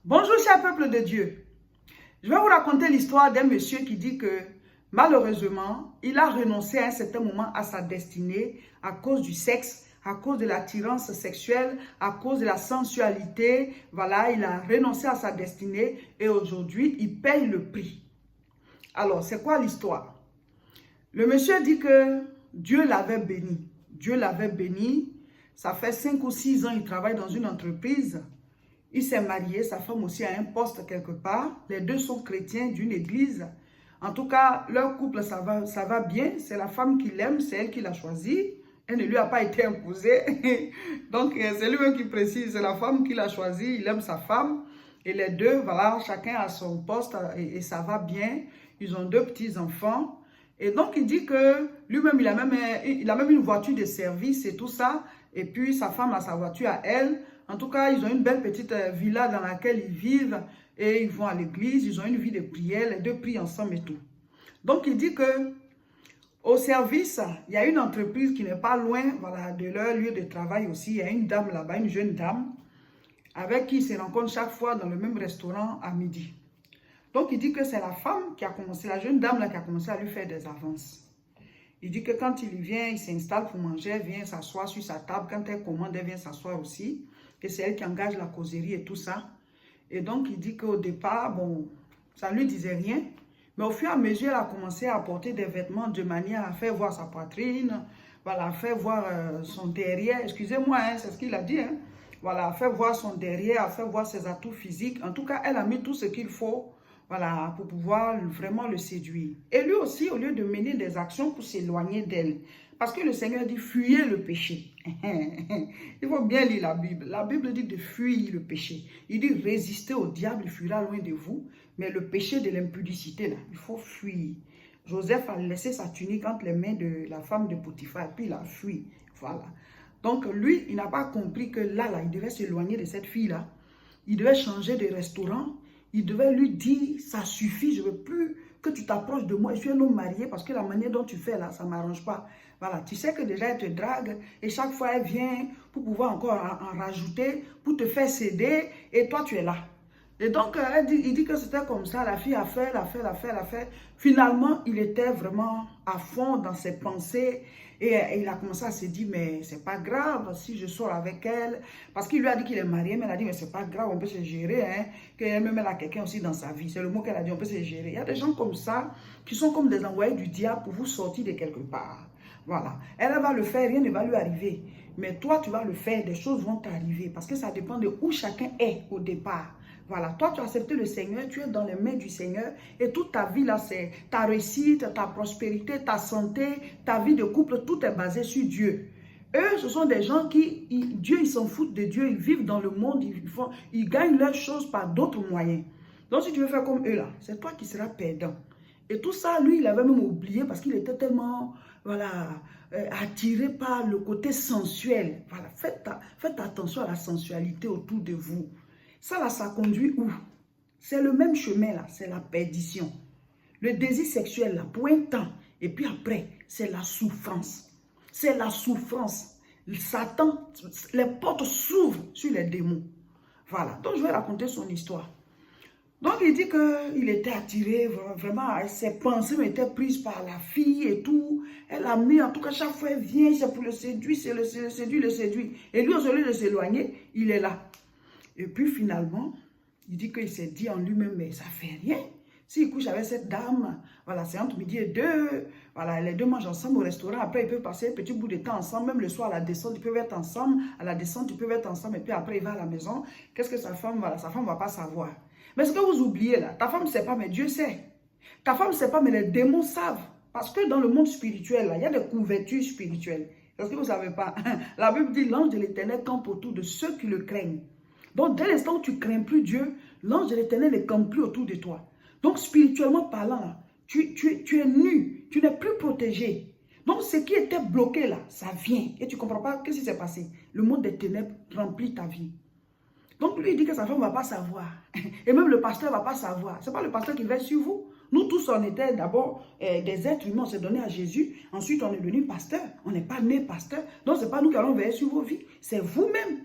Bonjour cher peuple de Dieu. Je vais vous raconter l'histoire d'un monsieur qui dit que malheureusement, il a renoncé à un certain moment à sa destinée à cause du sexe, à cause de l'attirance sexuelle, à cause de la sensualité. Voilà, il a renoncé à sa destinée et aujourd'hui, il paye le prix. Alors, c'est quoi l'histoire? Le monsieur dit que Dieu l'avait béni. Dieu l'avait béni. Ça fait 5 ou 6 ans, il travaille dans une entreprise. Il s'est marié, sa femme aussi a un poste quelque part. Les deux sont chrétiens d'une église. En tout cas, leur couple, ça va bien. C'est la femme qui l'aime, c'est elle qui l'a choisi. Elle ne lui a pas été imposée. Donc, c'est lui-même qui précise, c'est la femme qui l'a choisi. Il aime sa femme. Et les deux, voilà, chacun a son poste et ça va bien. Ils ont 2 petits-enfants. Et donc, il dit que lui-même, il a même une voiture de service et tout ça. Et puis, sa femme a sa voiture à elle. En tout cas, ils ont une belle petite villa dans laquelle ils vivent et ils vont à l'église. Ils ont une vie de prière, les deux prient ensemble et tout. Donc, il dit que au service, il y a une entreprise qui n'est pas loin, voilà, de leur lieu de travail aussi. Il y a une dame là-bas, une jeune dame, avec qui il se rencontre chaque fois dans le même restaurant à midi. Donc, il dit que c'est la femme qui a commencé, la jeune dame là qui a commencé à lui faire des avances. Il dit que quand il vient, il s'installe pour manger, elle vient s'asseoir sur sa table. Quand elle commande, elle vient s'asseoir aussi. Que c'est elle qui engage la causerie et tout ça. Et donc, il dit qu'au départ, bon, ça ne lui disait rien. Mais au fur et à mesure, elle a commencé à porter des vêtements de manière à faire voir sa poitrine, voilà, à faire voir son derrière. Excusez-moi, hein, c'est ce qu'il a dit. Hein. Voilà, à faire voir son derrière, à faire voir ses atouts physiques. En tout cas, elle a mis tout ce qu'il faut, voilà, pour pouvoir vraiment le séduire. Et lui aussi, au lieu de mener des actions pour s'éloigner d'elle, parce que le Seigneur dit fuyez le péché. Il faut bien lire la Bible. La Bible dit de fuir le péché. Il dit résistez au diable, il fuira loin de vous. Mais le péché de l'impudicité, là, il faut fuir. Joseph a laissé sa tunique entre les mains de la femme de Potiphar et puis il a fui. Voilà. Donc lui, il n'a pas compris que là, il devait s'éloigner de cette fille-là. Il devait changer de restaurant. Il devait lui dire, ça suffit, je ne veux plus que tu t'approches de moi. Je suis un homme marié parce que la manière dont tu fais là, ça ne m'arrange pas. Voilà, tu sais que déjà elle te drague et chaque fois elle vient pour pouvoir encore en rajouter, pour te faire céder et toi tu es là. Et donc il dit que c'était comme ça, la fille a fait. Finalement, il était vraiment à fond dans ses pensées et il a commencé à se dire, mais c'est pas grave si je sors avec elle. Parce qu'il lui a dit qu'il est marié, mais elle a dit, mais c'est pas grave, on peut se gérer. Hein, qu'elle-même, elle a quelqu'un aussi dans sa vie. C'est le mot qu'elle a dit, on peut se gérer. Il y a des gens comme ça qui sont comme des envoyés du diable pour vous sortir de quelque part. Voilà. Elle va le faire, rien ne va lui arriver. Mais toi, tu vas le faire, des choses vont t'arriver. Parce que ça dépend de où chacun est au départ. Voilà, toi tu as accepté le Seigneur, tu es dans les mains du Seigneur et toute ta vie là, c'est ta réussite, ta prospérité, ta santé, ta vie de couple, tout est basé sur Dieu. Eux, ce sont des gens qui, Dieu, ils s'en foutent de Dieu, ils vivent dans le monde, ils gagnent leurs choses par d'autres moyens. Donc si tu veux faire comme eux là, c'est toi qui seras perdant. Et tout ça, lui, il avait même oublié parce qu'il était tellement, voilà, attiré par le côté sensuel. Voilà, faites attention à la sensualité autour de vous. Ça là, ça conduit où? C'est le même chemin là, c'est la perdition. Le désir sexuel là, pour un temps, et puis après, c'est la souffrance. C'est la souffrance. Satan, les portes s'ouvrent sur les démons. Voilà, donc je vais raconter son histoire. Donc il dit qu'il était attiré, vraiment, ses pensées étaient prises par la fille et tout. Elle a mis, en tout cas, chaque fois elle vient, c'est pour le séduire, c'est le séduire. Et lui, au lieu de s'éloigner, il est là. Et puis finalement, il dit qu'il s'est dit en lui-même, mais ça fait rien. S'il couche avec cette dame, voilà, c'est entre midi et 2, voilà, les deux mangent ensemble au restaurant, après ils peuvent passer un petit bout de temps ensemble, même le soir à la descente, ils peuvent être ensemble, à la descente, ils peuvent être ensemble, et puis après il va à la maison. Qu'est-ce que sa femme, voilà, sa femme ne va pas savoir. Mais ce que vous oubliez là, ta femme ne sait pas, mais Dieu sait. Ta femme ne sait pas, mais les démons savent. Parce que dans le monde spirituel, là, il y a des couvertures spirituelles. Est-ce que vous ne savez pas? La Bible dit, l'ange de l'Éternel campe autour de ceux qui le craignent. Donc, dès l'instant où tu ne crains plus Dieu, l'ange de l'Éternel ne campe plus autour de toi. Donc, spirituellement parlant, tu es nu, tu n'es plus protégé. Donc, ce qui était bloqué là, ça vient. Et tu ne comprends pas qu'est-ce qui s'est passé. Le monde des ténèbres remplit ta vie. Donc, lui, il dit que sa femme ne va pas savoir. Et même le pasteur ne va pas savoir. Ce n'est pas le pasteur qui va être sur vous. Nous tous, on était d'abord des êtres humains, on s'est donné à Jésus. Ensuite, on est devenu pasteur. On n'est pas né pasteur. Donc, ce n'est pas nous qui allons veiller sur vos vies. C'est vous-même.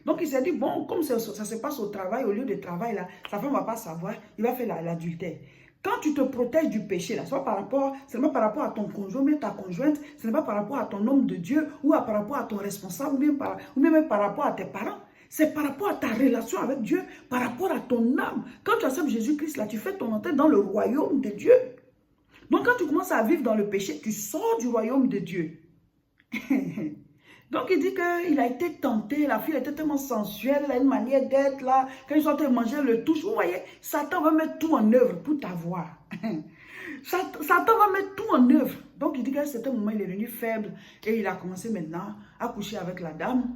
Donc, il s'est dit, bon, comme ça se passe au travail, au lieu de travail, là, sa femme ne va pas savoir, il va faire l'adultère. Quand tu te protèges du péché, là, ce n'est pas par rapport à ton conjoint, mais ta conjointe, ce n'est pas par rapport à ton homme de Dieu, ou par rapport à ton responsable, ou même par rapport à tes parents. C'est par rapport à ta relation avec Dieu, par rapport à ton âme. Quand tu acceptes Jésus-Christ, là, tu fais ton entrée dans le royaume de Dieu. Donc, quand tu commences à vivre dans le péché, tu sors du royaume de Dieu. Donc, il dit qu'il a été tenté, la fille était tellement sensuelle, elle a une manière d'être là. Quand ils sont en train de manger, elle le touche. Vous voyez, Satan va mettre tout en œuvre pour t'avoir. Satan va mettre tout en œuvre. Donc, il dit qu'à un certain moment, il est devenu faible et il a commencé maintenant à coucher avec la dame.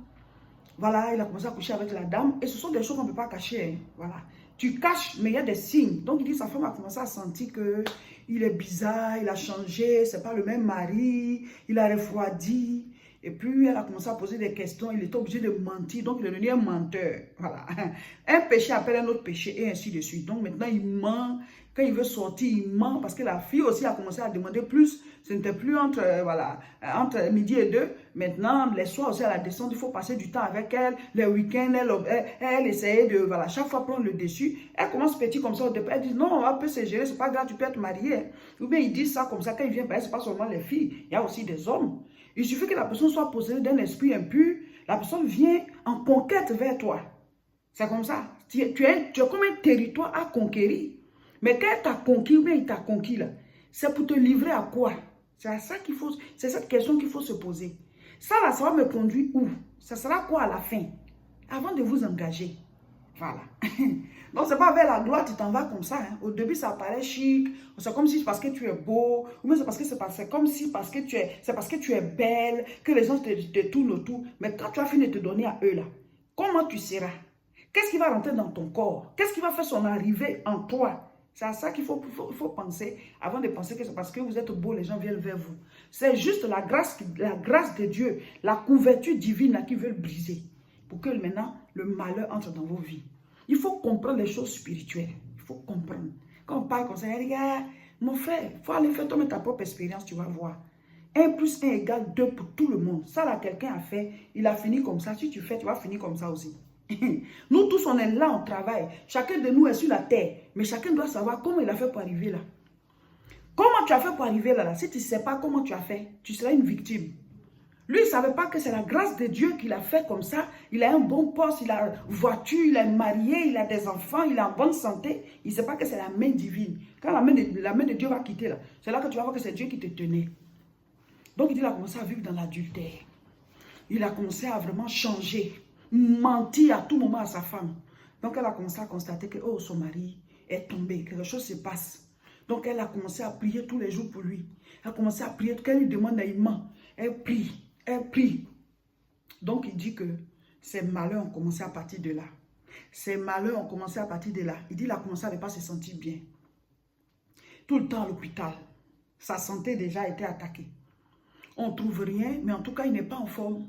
Voilà, il a commencé à coucher avec la dame. Et ce sont des choses qu'on ne peut pas cacher. Hein. Voilà. Tu caches, mais il y a des signes. Donc, il dit sa femme a commencé à sentir qu'il est bizarre, il a changé, ce n'est pas le même mari, il a refroidi. Et puis, elle a commencé à poser des questions. Il était obligé de mentir. Donc, il est devenu un menteur. Voilà. Un péché appelle un autre péché et ainsi de suite. Donc, maintenant, il ment. Quand il veut sortir, il ment. Parce que la fille aussi a commencé à demander plus. Ce n'était plus entre midi et 2. Maintenant, les soirs aussi, à la descente, il faut passer du temps avec elle. Les week-ends, elle essayait de, voilà, chaque fois prendre le dessus. Elle commence petit comme ça au départ. Elle dit, non, on peut se gérer, c'est pas grave, tu peux être mariée. Ou bien, ils disent ça comme ça. Quand ils viennent, c'est pas seulement les filles. Il y a aussi des hommes. Il suffit que la personne soit possédée d'un esprit impur, la personne vient en conquête vers toi. C'est comme ça. Tu es comme un territoire à conquérir. Mais quand elle t'a conquis, ou bien il t'a conquis là, c'est pour te livrer à quoi? C'est cette question qu'il faut se poser. Ça là, ça va me conduire où? Ça sera quoi à la fin? Avant de vous engager. Voilà. Donc, c'est pas vers la gloire, tu t'en vas comme ça. Hein. Au début, ça paraît chic. C'est comme si c'est parce que tu es beau. Ou bien c'est parce que c'est comme si c'est parce que tu es belle, que les gens te tournent autour. Mais quand tu as fini de te donner à eux là, comment tu seras? Qu'est-ce qui va rentrer dans ton corps? Qu'est-ce qui va faire son arrivée en toi? C'est à ça qu'il faut penser avant de penser que c'est parce que vous êtes beau, les gens viennent vers vous. C'est juste la grâce de Dieu, la couverture divine là, qui veut briser. Pour que maintenant, le malheur entre dans vos vies. Il faut comprendre les choses spirituelles. Il faut comprendre. Quand on parle comme ça, regarde, mon frère, il faut aller faire toi ta propre expérience, tu vas voir. 1 plus 1 égale 2 pour tout le monde. Ça, là, quelqu'un a fait, il a fini comme ça. Si tu fais, tu vas finir comme ça aussi. Nous tous, on est là, on travaille. Chacun de nous est sur la terre. Mais chacun doit savoir comment il a fait pour arriver là. Comment tu as fait pour arriver là? Si tu ne sais pas comment tu as fait, tu seras une victime. Lui, il ne savait pas que c'est la grâce de Dieu qu'il a fait comme ça. Il a un bon poste, il a une voiture, il est marié, il a des enfants, il est en bonne santé. Il ne sait pas que c'est la main divine. Quand la main de Dieu va quitter là, c'est là que tu vas voir que c'est Dieu qui te tenait. Donc il a commencé à vivre dans l'adultère. Il a commencé à vraiment changer, mentir à tout moment à sa femme. Donc elle a commencé à constater que oh, son mari est tombé, quelque chose se passe. Donc elle a commencé à prier tous les jours pour lui. Elle a commencé à prier, quand il lui demande, il ment. Elle prie. Elle prie. Donc, il dit que ses malheurs ont commencé à partir de là. Ses malheurs ont commencé à partir de là. Il dit qu'il a commencé à ne pas se sentir bien. Tout le temps à l'hôpital. Sa santé déjà a été attaquée. On ne trouve rien, mais en tout cas, il n'est pas en forme.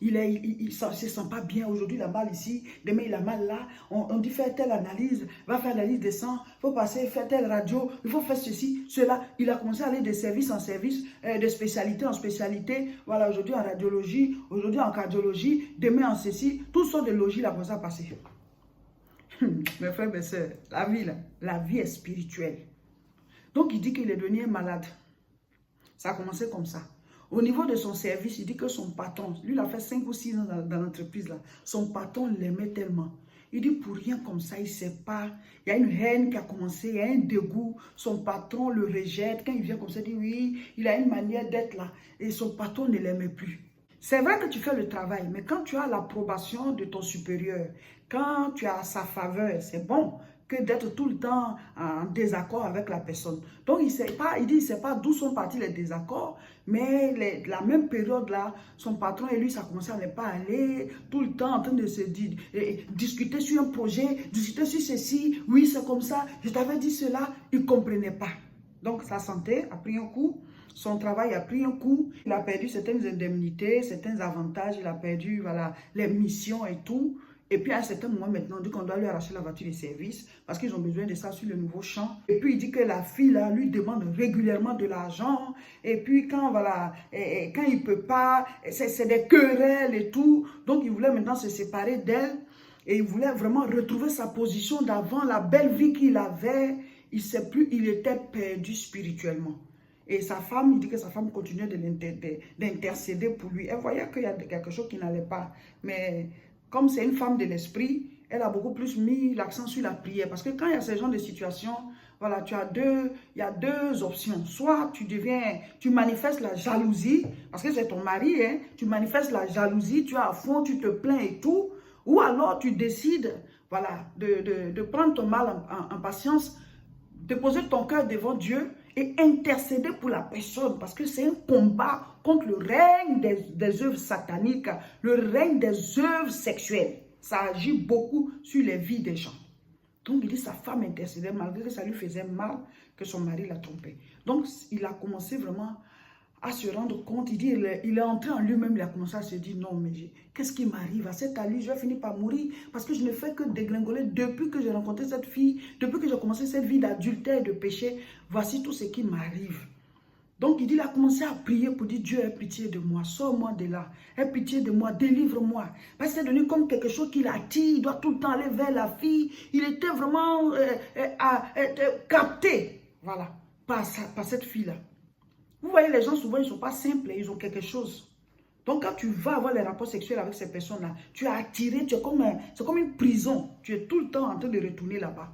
Il ne se sent pas bien. Aujourd'hui, il a mal ici. Demain, il a mal là. On dit faire telle analyse. Va faire l'analyse de sang. Il faut passer, faire telle radio. Il faut faire ceci, cela. Il a commencé à aller de service en service, de spécialité en spécialité. Voilà, aujourd'hui en radiologie, aujourd'hui en cardiologie, demain en ceci. Toutes sortes de logis, il a commencé à passer. Mes frères, mes soeurs, la vie est spirituelle. Donc, il dit qu'il est devenu malade. Ça a commencé comme ça. Au niveau de son service, il dit que son patron, lui il a fait 5 ou 6 ans dans l'entreprise là, son patron l'aimait tellement. Il dit pour rien comme ça, il ne sait pas. Il y a une haine qui a commencé, il y a un dégoût. Son patron le rejette. Quand il vient comme ça, il dit oui, il a une manière d'être là. Et son patron ne l'aimait plus. C'est vrai que tu fais le travail, mais quand tu as l'approbation de ton supérieur, quand tu as sa faveur, c'est bon que d'être tout le temps en désaccord avec la personne. Donc, il dit, il ne sait pas d'où sont partis les désaccords, mais la même période là, son patron et lui, ça commençait à ne pas aller, tout le temps en train de se discuter sur un projet, discuter sur ceci, oui, c'est comme ça, je t'avais dit cela, il ne comprenait pas. Donc, sa santé a pris un coup. Son travail a pris un coup, il a perdu certaines indemnités, certains avantages, il a perdu voilà, les missions et tout. Et puis à un certain moment maintenant, on dit qu'on doit lui arracher la voiture de service parce qu'ils ont besoin de ça sur le nouveau champ. Et puis il dit que la fille là lui demande régulièrement de l'argent. Et puis quand voilà, quand il ne peut pas, c'est des querelles et tout. Donc il voulait maintenant se séparer d'elle. Et il voulait vraiment retrouver sa position d'avant, la belle vie qu'il avait. Il ne sait plus, il était perdu spirituellement. Et sa femme, il dit que sa femme continuait d'intercéder pour lui. Elle voyait qu'il y a quelque chose qui n'allait pas. Mais comme c'est une femme de l'esprit, elle a beaucoup plus mis l'accent sur la prière. Parce que quand il y a ce genre de situation, voilà, il y a deux options. Soit tu manifestes la jalousie, parce que c'est ton mari, hein, tu manifestes la jalousie, tu es à fond, tu te plains et tout. Ou alors tu décides, voilà, de prendre ton mal en patience, de poser ton cœur devant Dieu et intercéder pour la personne, parce que c'est un combat contre le règne des œuvres sataniques, le règne des œuvres sexuelles. Ça agit beaucoup sur les vies des gens. Donc il dit sa femme intercédait malgré que ça lui faisait mal que son mari la trompait. Donc il a commencé vraiment à se rendre compte. Il dit, il est entré en lui-même, il a commencé à se dire, non mais qu'est-ce qui m'arrive à cette allure, je vais finir par mourir parce que je ne fais que dégringoler depuis que j'ai rencontré cette fille, depuis que j'ai commencé cette vie d'adultère et de péché, voici tout ce qui m'arrive. Donc il dit, il a commencé à prier pour dire, Dieu, aie pitié de moi, sors-moi de là, aie pitié de moi, délivre-moi. Parce que c'est devenu comme quelque chose qui l'attire, il doit tout le temps aller vers la fille. Il était vraiment capté, voilà, par cette fille-là. Vous voyez, les gens souvent, ils ne sont pas simples, ils ont quelque chose. Donc quand tu vas avoir les rapports sexuels avec ces personnes-là, tu es attiré, c'est comme une prison. Tu es tout le temps en train de retourner là-bas.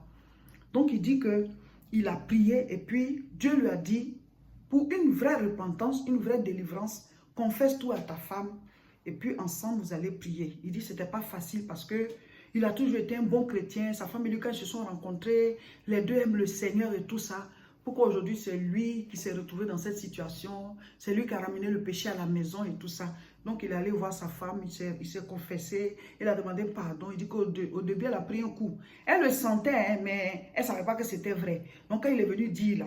Donc il dit qu'il a prié et puis Dieu lui a dit, pour une vraie repentance, une vraie délivrance, confesse tout à ta femme et puis ensemble vous allez prier. Il dit que ce n'était pas facile parce que il a toujours été un bon chrétien. Sa femme et lui, quand ils se sont rencontrés, les deux aiment le Seigneur et tout ça. Pourquoi aujourd'hui c'est lui qui s'est retrouvé dans cette situation? C'est lui qui a ramené le péché à la maison et tout ça. Donc il est allé voir sa femme, il s'est confessé, il a demandé pardon. Il dit qu'au début elle a pris un coup. Elle le sentait, hein, mais elle ne savait pas que c'était vrai. Donc quand il est venu dire là,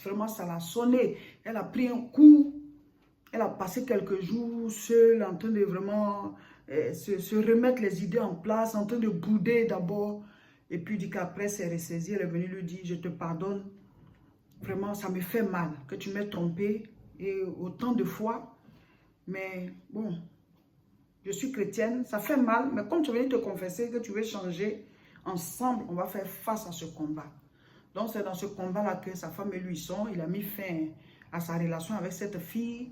vraiment ça l'a sonné. Elle a pris un coup. Elle a passé quelques jours seule en train de vraiment se remettre les idées en place, en train de bouder d'abord. Et puis il dit qu'après c'est ressaisi, elle est venue lui dire, je te pardonne. Vraiment, ça me fait mal que tu m'aies trompé et autant de fois. Mais bon, je suis chrétienne, ça fait mal. Mais comme tu veux te confesser que tu veux changer, ensemble, on va faire face à ce combat. Donc c'est dans ce combat-là que sa femme et lui sont. Il a mis fin à sa relation avec cette fille.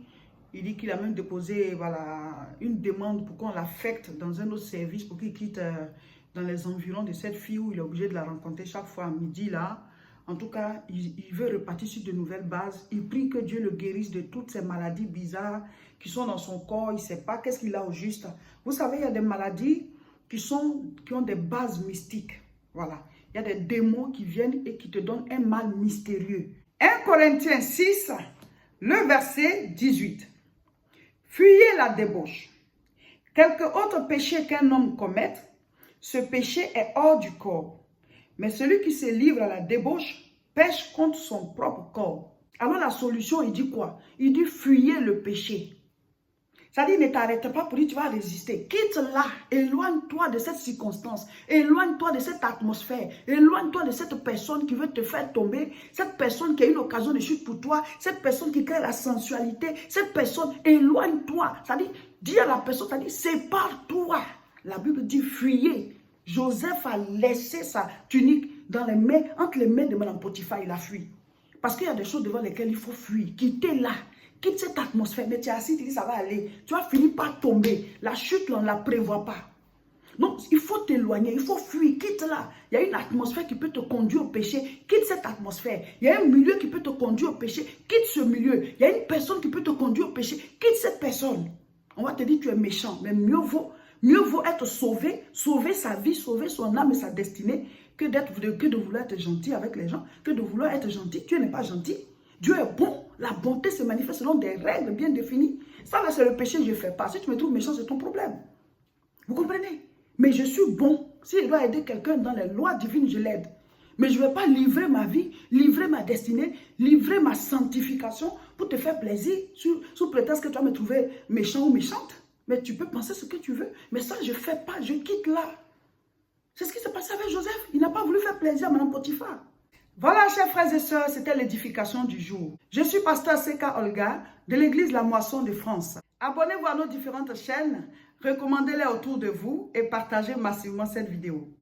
Il dit qu'il a même déposé voilà, une demande pour qu'on l'affecte dans un autre service, pour qu'il quitte dans les environs de cette fille où il est obligé de la rencontrer chaque fois à midi là. En tout cas, il veut repartir sur de nouvelles bases. Il prie que Dieu le guérisse de toutes ces maladies bizarres qui sont dans son corps. Il ne sait pas qu'est-ce qu'il a au juste. Vous savez, il y a des maladies qui ont des bases mystiques. Voilà. Il y a des démons qui viennent et qui te donnent un mal mystérieux. 1 Corinthiens 6, le verset 18. Fuyez la débauche. Quelque autre péché qu'un homme commette, ce péché est hors du corps. Mais celui qui se livre à la débauche pêche contre son propre corps. Alors la solution, il dit quoi? Il dit fuyez le péché. C'est-à-dire ne t'arrête pas pour dire tu vas résister. Quitte-la, éloigne-toi de cette circonstance, éloigne-toi de cette atmosphère, éloigne-toi de cette personne qui veut te faire tomber, cette personne qui a une occasion de chute pour toi, cette personne qui crée la sensualité, cette personne, éloigne-toi. C'est-à-dire, dis à la personne, c'est-à-dire sépare-toi. La Bible dit fuyez. Joseph a laissé sa tunique entre les mains de Mme Potiphar, il a fui. Parce qu'il y a des choses devant lesquelles il faut fuir. Quittez là, quitte cette atmosphère. Mais tu es assis, tu dis ça va aller. Tu vas finir par tomber. La chute, on ne la prévoit pas. Donc, il faut t'éloigner, il faut fuir, quitte là. Il y a une atmosphère qui peut te conduire au péché, quitte cette atmosphère. Il y a un milieu qui peut te conduire au péché, quitte ce milieu. Il y a une personne qui peut te conduire au péché, quitte cette personne. On va te dire tu es méchant, mais mieux vaut être sauvé, sauver sa vie, sauver son âme et sa destinée, que de vouloir être gentil avec les gens, que de vouloir être gentil. Dieu n'est pas gentil. Dieu est bon. La bonté se manifeste selon des règles bien définies. Ça, là, c'est le péché que je ne fais pas. Si tu me trouves méchant, c'est ton problème. Vous comprenez? Mais je suis bon. S'il doit aider quelqu'un dans les lois divines, je l'aide. Mais je ne vais pas livrer ma vie, livrer ma destinée, livrer ma sanctification pour te faire plaisir sous prétexte que tu vas me trouver méchant ou méchante. Mais tu peux penser ce que tu veux. Mais ça, je ne fais pas. Je quitte là. frère Joseph, il n'a pas voulu faire plaisir à Mme Potiphar. Voilà, chers frères et sœurs, c'était l'édification du jour. Je suis pasteur Seka Olga de l'église La Moisson de France. Abonnez-vous à nos différentes chaînes, recommandez-les autour de vous et partagez massivement cette vidéo.